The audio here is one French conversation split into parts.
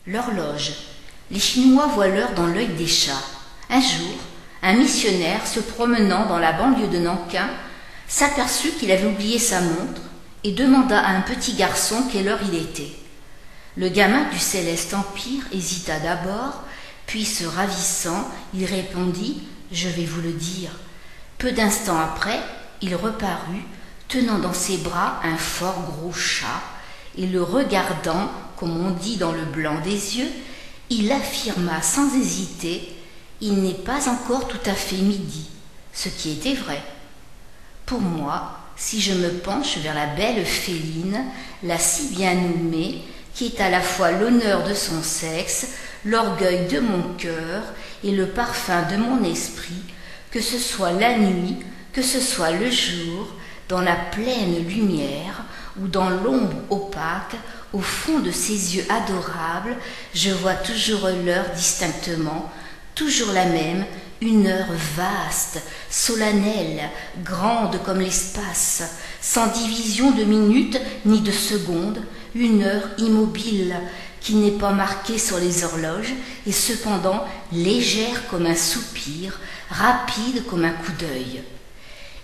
L'horloge. Les Chinois voient l'heure dans l'œil des chats. Un jour, un missionnaire se promenant dans la banlieue de Nankin s'aperçut qu'il avait oublié sa montre et demanda à un petit garçon quelle heure il était. Le gamin du céleste empire hésita d'abord, puis se ravissant, il répondit « Je vais vous le dire ». Peu d'instants après, il reparut, tenant dans ses bras un fort gros chat, et le regardant, comme on dit dans le blanc des yeux, il affirma sans hésiter « Il n'est pas encore tout à fait midi », ce qui était vrai. Pour moi, si je me penche vers la belle féline, la si bien nommée, qui est à la fois l'honneur de son sexe, l'orgueil de mon cœur et le parfum de mon esprit, que ce soit la nuit, que ce soit le jour, dans la pleine lumière ou dans l'ombre opaque, au fond de ses yeux adorables, je vois toujours l'heure distinctement, toujours la même, une heure vaste, solennelle, grande comme l'espace, sans division de minutes ni de secondes, une heure immobile, qui n'est pas marquée sur les horloges et cependant légère comme un soupir, rapide comme un coup d'œil.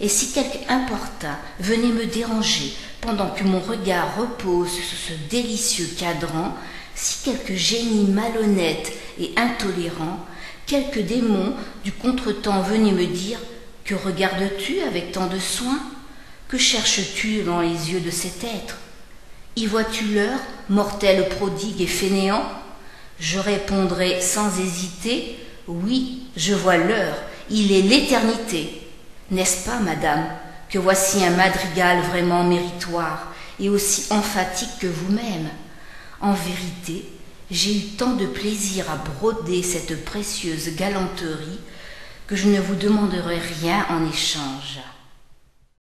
Et si quelque importun venait me déranger pendant que mon regard repose sur ce délicieux cadran, si quelque génie malhonnête et intolérant, quelque démon du contretemps venait me dire « Que regardes-tu avec tant de soin? Que cherches-tu dans les yeux de cet être? Y vois-tu l'heure, mortel prodigue et fainéant ?» Je répondrais sans hésiter « Oui, je vois l'heure, il est l'éternité. » N'est-ce pas, madame, que voici un madrigal vraiment méritoire et aussi emphatique que vous-même? En vérité, j'ai eu tant de plaisir à broder cette précieuse galanterie que je ne vous demanderai rien en échange.